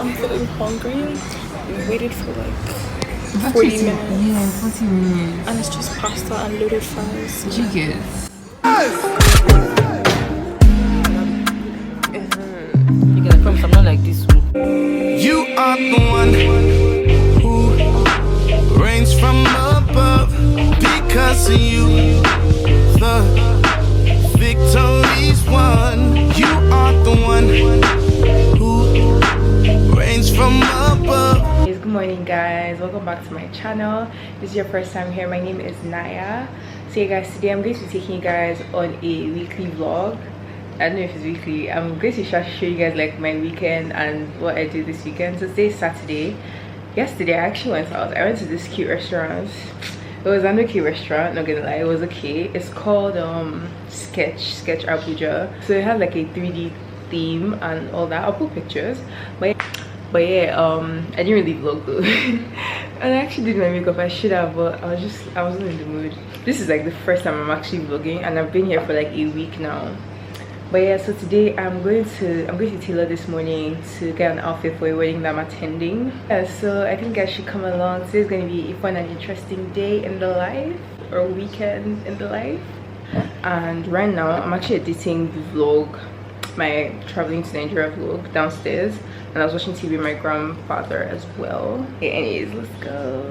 I'm feeling hungry. We waited for like 40 minutes. Yeah, 40 minutes. And it's just pasta and loaded fries. Jiggers. You get a promise I'm not like this one. You are the one who reigns from above. Because of you, the victory's won. You are the one who reigns from above. Good morning, guys. Welcome back to my channel. This is your first time here. My name is Naya. So you guys, today I'm going to be taking you guys on a weekly vlog. I don't know if it's weekly. I'm going to show you guys like my weekend and what I do this weekend. So today's Saturday. Yesterday I actually went out. I went to this cute restaurant. It was an okay restaurant, not gonna lie, it was okay. It's called Sketch Abuja. So it had like a 3D theme and all that. I'll put pictures. But yeah, I didn't really vlog though. And I actually did my makeup. I should have, but I wasn't in the mood. This is like the first time I'm actually vlogging, and I've been here for like a week now. But yeah, so today I'm going to Tailor this morning to get an outfit for a wedding that I'm attending. Yeah, so I think you guys should come along. Today's going to be a fun and interesting day in the life, or weekend in the life. And right now I'm actually editing the vlog, my traveling to Nigeria vlog downstairs, and I was watching TV with my grandfather as well. Okay, anyways, let's go.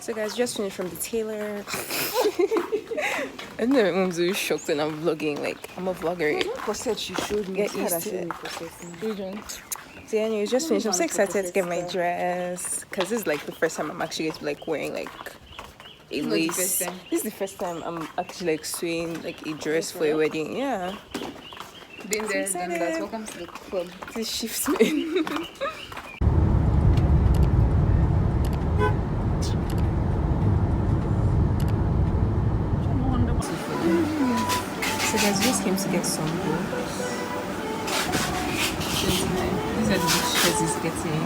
So guys, just finished from the tailor. I don't know, my mom's really shocked when I'm vlogging. Like, I'm a vlogger. Corset she showed me. Get used to it. So anyways, just finished. I'm so excited to get my dress, because this is like the first time I'm actually going to be like wearing like a lace. This is the first time I'm actually like sewing like a dress for a wedding. Yeah. Been there, done that. Welcome to the club. This shifts me. So guys, we just came to get some books. These are the books she's getting.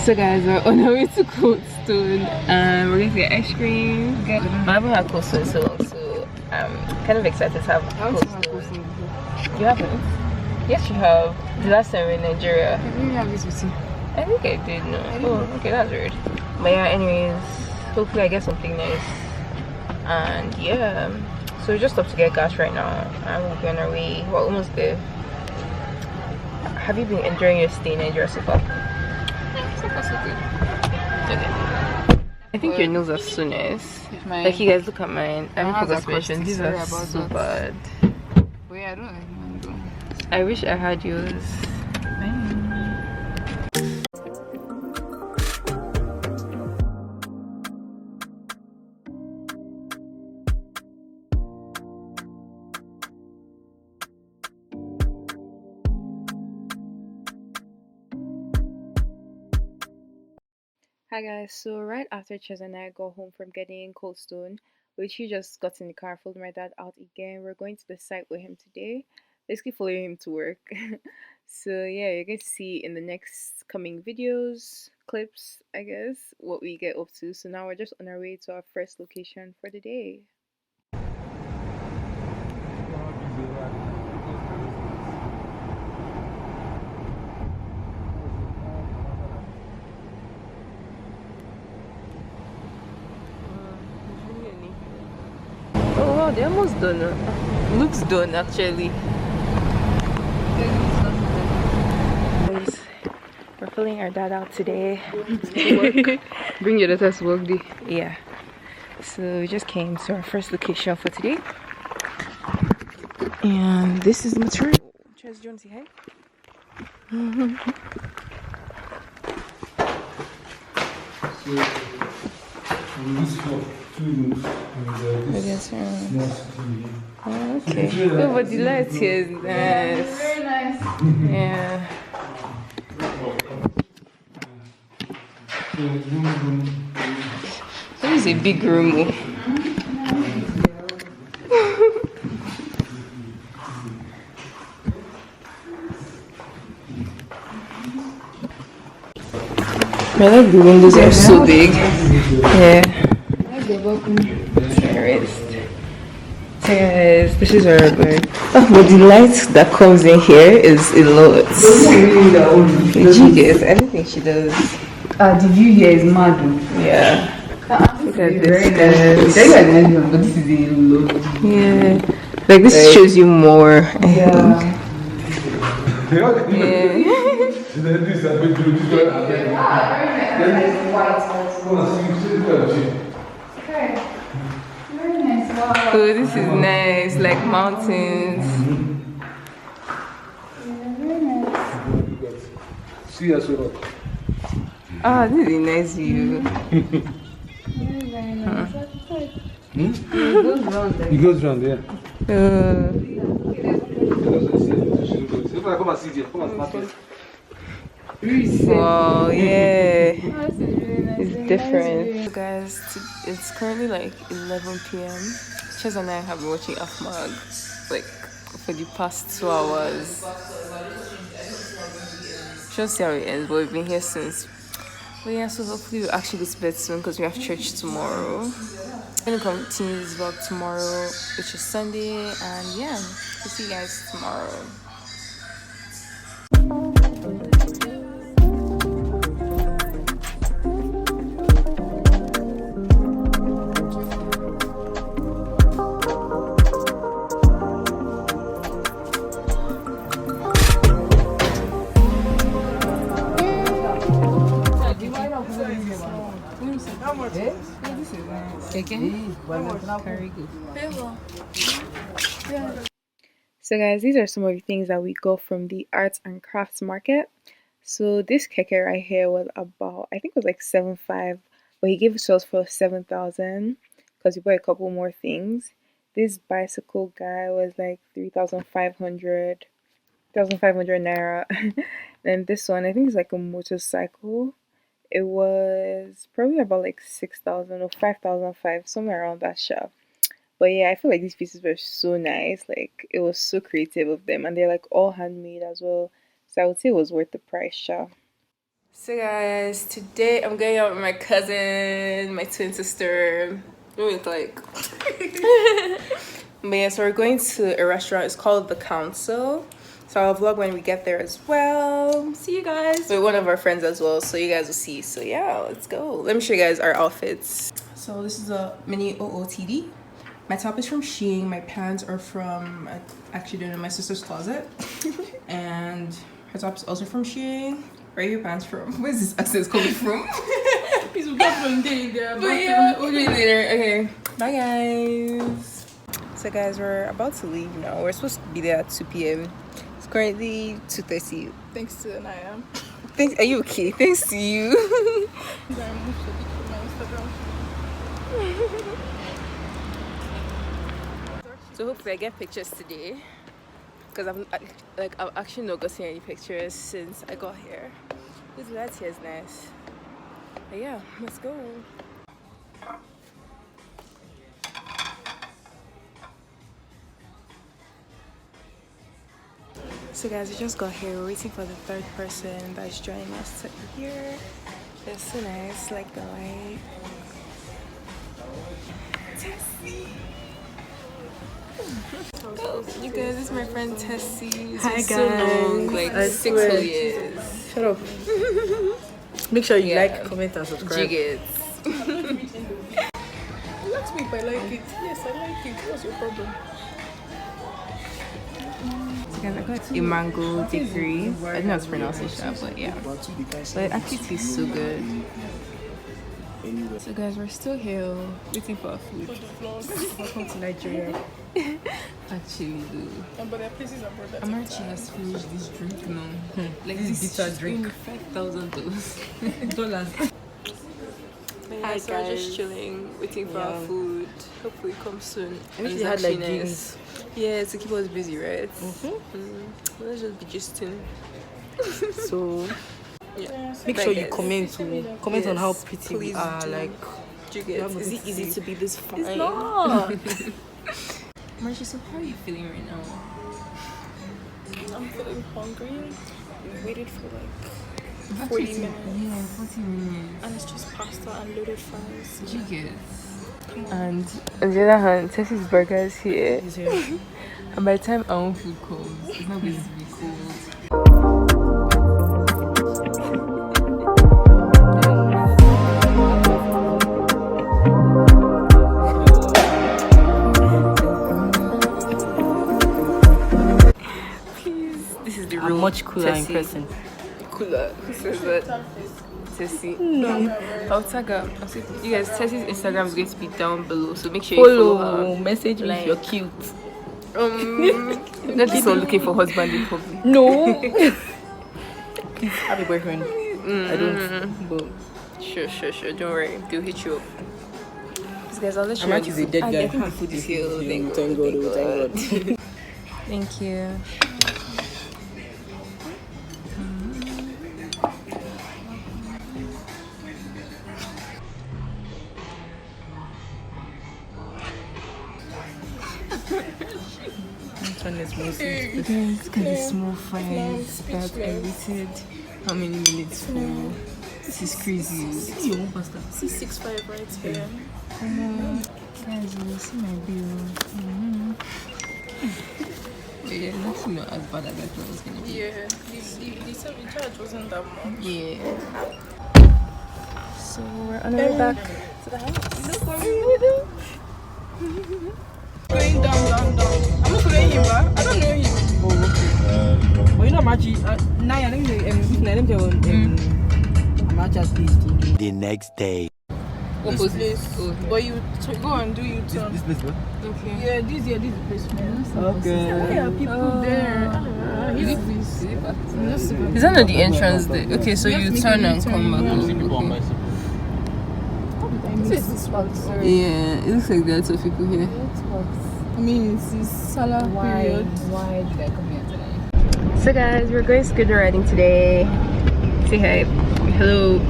So guys, we're on our way to Cold Stone. We're going to get ice cream. I haven't had Cold Stone so long, so I'm kind of excited to have Cold Stone. You haven't? Yes, you have. The last time we were in Nigeria. I didn't have this with you. I think I did. No. Oh, okay, that's weird. But yeah, anyways, hopefully I get something nice. And yeah, so we just stopped to get gas right now, and we'll be on our way. We're almost there. Have you been enjoying your stay in Nigeria so far? Okay. I think your nails are so nice. Like, you guys, look at mine. I haven't forgot to mention, these are so bad. But yeah, I don't like mine though. I wish I had yours. Hi guys, so right after Ches and I got home from getting Cold Stone, which he just got in the car, followed my dad out again. We're going to the site with him today, basically following him to work. So yeah, you're going to see in the next coming videos, clips, I guess, what we get up to. So now we're just on our way to our first location for the day. Oh wow, they're almost done. Looks done actually. We're filling our dad out today. Bring your daughter to work day. Yeah. So we just came to our first location for today. And this is the material. Chaz, do you want to say hi? So, this for 2 rooms and this small city. Okay. Oh, but the light here is nice. Very nice. Yeah. This is a big room. I like the windows are so big. Yeah. Terrorist. So guys, this is our bed. Oh, but the light that comes in here is a lot. She gets anything she does. The view here is mad. Yeah. Look at Very this. nice. But this is a lot. Yeah. Like this shows you more. Yeah. Very nice. Wow. Oh, this is nice. Like mountains. Very nice. See us rock. Ah, this is a nice view. Very nice. It goes round, yeah. Come and see here. Come and mark it. Wow, yeah. Oh, this is really nice. It's Very different. nice view. Guys, it's currently like 11 p.m. Chaz and I have been watching Afmag like for the past 2 hours. Just see how it ends, but we've been here since. But yeah, so hopefully we'll actually go to bed soon because we have church tomorrow. I'm gonna continue this vlog tomorrow, which is Sunday, and yeah, we'll see you guys tomorrow. So guys, these are some of the things that we got from the arts and crafts market. So this keke right here was about, I think it was like 7.5, but he gave it to us for 7,000 because we bought a couple more things. This bicycle guy was like 3,500 naira. And this one, I think it's like a motorcycle. It was probably about like 6,000 or 5,005, somewhere around that shop. But yeah, I feel like these pieces were so nice. Like it was so creative of them, and they're like all handmade as well. So I would say it was worth the price, sure. So guys, today I'm going out with my cousin, my twin sister. It's like, but yeah, so we're going to a restaurant. It's called The Council. So I'll vlog when we get there as well. See you guys with one of our friends as well, so you guys will see. So yeah, let's go. Let me show you guys our outfits. So this is a mini OOTD. My top is from Shein. My pants are from, I actually don't know, my sister's closet. And her top is also from Shein. Where are your pants from? Where's this access coming from? Please, we'll get from there. But yeah, we'll do it later. Okay, bye guys. So guys, we're about to leave now. We're supposed to be there at 2 p.m. It's currently 2:30. Thanks to Naya. Thanks. Are you okay? Thanks to you. I moved a bit from my Instagram. So hopefully I get pictures today, because I've actually not gotten any pictures since I got here. This light here is nice. But yeah, let's go. So guys, we just got here. We're waiting for the third person that's joining us to here. It's so nice, like the light. Tessie. Oh, you guys, this is my friend Tessie. It's Hi been guys. so long, like I 6 swear. whole years. Shut up. Make sure you Yeah. like, comment, and subscribe. Jiggets. You asked me if I like it. Yes, I like it. What's your problem? So guys, I got a mango degree. I don't know how to pronounce it, but yeah. But it actually tastes so good. So guys, we're still here waiting for our food. Welcome to Nigeria. Actually, do. But there are places abroad that Amarachi has finished this drink now. Like This bitter drink. $5,000. Hi so we're just chilling, waiting for our food. Hopefully come soon. I wish they had like drinks. Yeah, to keep us busy, right? Let's just be gisting. So Yeah. make sure you comment on how Yes, pretty we please are. do. Like, Do you get? Is it easy to be this fine? it's not. Marcia, so how are you feeling right now? I'm feeling hungry. We waited for like 40 minutes. Yeah, 40 minutes. And it's just pasta and loaded fries. Do you get? And on the other hand, Tessie's burger is here. He's here. And by the time our own food comes, it's not going to be cold. Please, this is the I'm real much cooler in Tessie. person. Cooler. Who says that? Tessie. No. I'll tag her. I'll say, you guys, Tessie's Instagram is going to be down below, so make sure you follow her. Message me if Like- you're cute. Not this one looking for husband in public. No. Please have a boyfriend. I don't. But Sure. Don't worry. They'll hit you up. Guys, I'll let you I'm actually a dead guy. I think the food is here. Thank Thank God. Thank you. Guys, look Look at the small fries that I waited how many minutes for? This is crazy. C65 right here. Guys, you see my bill. Yeah, it's actually not as bad as I thought it was gonna be. Yeah, the service charge wasn't that much. Yeah. So we're on our way back to the house. Going down. I'm not following him, but I don't know him. Well, you know, Machi, Naya, let me I'm actually speaking. The next day. This place. But you go and do your turn. This place, what? Okay. Yeah, this is the place. Okay. Why are people there? Is that not the entrance there? Okay, so you turn and come back. This is what? Yeah, it looks like there are two people here. I mean, it's Salah period. Why did I come here today? So guys, we're going scooter riding today. Say hi. Hello.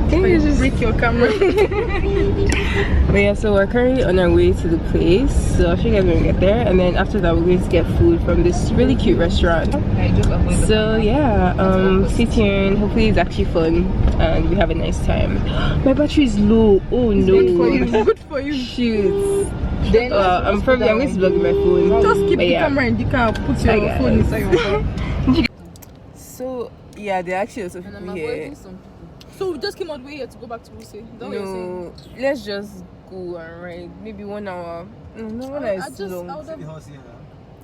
Can you just break your camera? But yeah, so we're currently on our way to the place. So I'll show you guys when we get there. And then after that, we're going to get food from this really cute restaurant. So yeah, stay tuned. Hopefully it's actually fun and we have a nice time. My battery is low. Oh no. Good for you. Shoot. Then I'm going to vlog with my phone. Just keep But the yeah. camera in the car. Put your phone inside your car. So yeah, there are actually also people here. So we just came all the way here to go back to Wuse. Is that what you're saying? No, let's just go and ride. Maybe 1 hour. No, 1 hour is too long.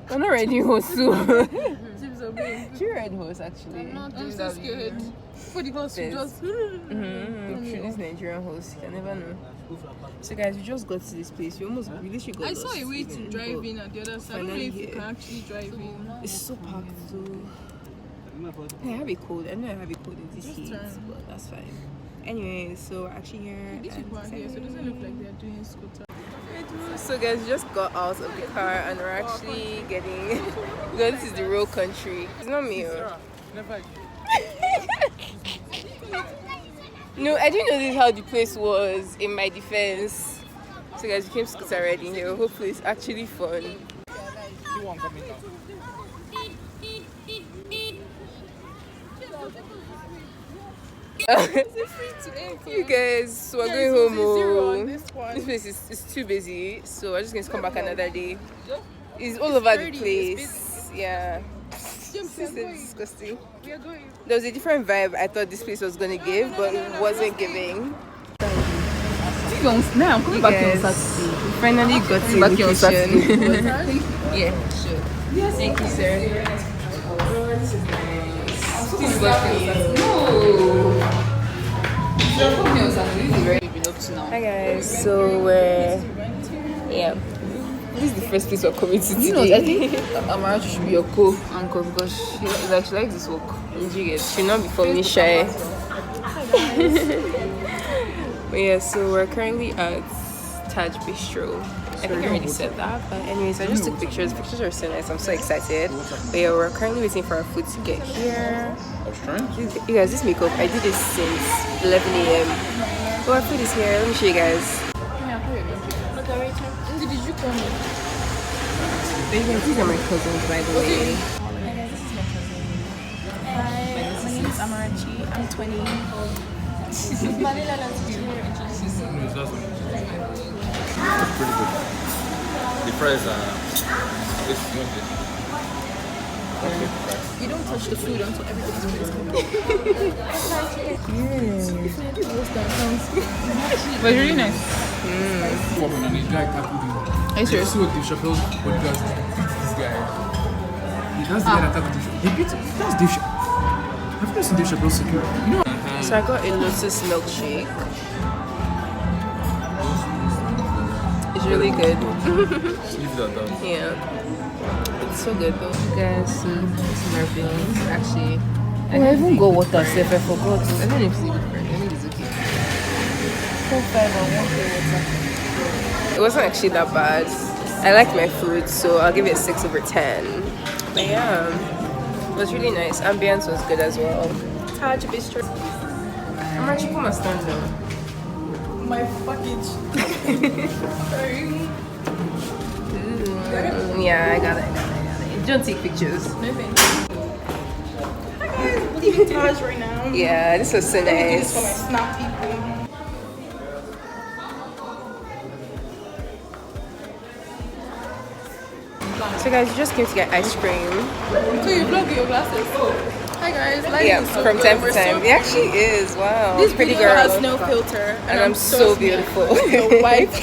I'm not riding horse soon. Should you ride horse actually? I'm so scared. For the horse, we just. Through this Nigerian horse, you can never know. So guys, we just got to this place. We literally got I saw lost a way to even, drive but in at the other side. I don't know finally if you here. can actually drive in. It's so packed though. I have a cold. I know I have a cold in this Just heat, turn. but that's fine. Anyway, so we're actually here. These people are here, so it doesn't look like they're doing scooter. So guys, we just got out of the car and we're actually getting because this is the real country. It's not me. No, I didn't know this is how the place was, in my defense. So guys, we came scooter riding here. Hopefully it's actually fun. You guys, so we're going home. This place is too busy, so we're just going to come back another day. It's all over the place. Yeah. This is disgusting. There was a different vibe I thought this place was going to give, but it wasn't giving. Now I'm coming back here on Yes. Saturday. We finally got to Back here on location. Yeah, sure. Thank you, sir. Oh, this is nice. Please Hi guys, so we're this is the first place we're coming to today. You know, I think Amarachi should be your co-anchor because she likes this work. She not be for me shy. But yeah, so we're currently at Taj Bistro I think I already said that, but anyways, I just took pictures. Pictures are so nice. I'm so excited. But yeah, we're currently waiting for our food to get here. You guys, this makeup, I did this since 11 a.m. Oh, our food is here. Let me show you guys. Did you call me? These are my cousins, by the way. Hi, my name is Amarachi. I'm 20. It's pretty good. The fries are. You don't touch the food until everybody's food is complete. But it's really nice. Are you serious? See what Dave Chappelle's podcast beat this guy. That's the guy that tackled Dave Chappelle. That's Dave Chappelle. Have you ever seen Dave Chappelle's secure? You know. So I got a lotus milkshake. It's really good. Leave that down. Yeah. It's so good though. You guys see, this is my feelings. Actually, I even go water safe. I forgot. I don't know if it's even correct. I think it's okay. 4-5 or 1 water. It wasn't actually that bad. I liked my food, so I'll give it a 6/10. But yeah, it was really nice. Ambience was good as well. Taj Bistro. I'm actually put my stand down. My package. Sorry. Yeah, I got it. Don't take pictures. No thanks. Hi guys, we're leaving Taj right now. Yeah, this was so Let me do this nice. for my snap people. So guys, you just came to get ice cream. So you vlog with your glasses. Hi guys, lighting Yeah, is so from good. time to We're so time. It actually is. Wow. This pretty video girl. has no filter, And I'm so beautiful. The wife.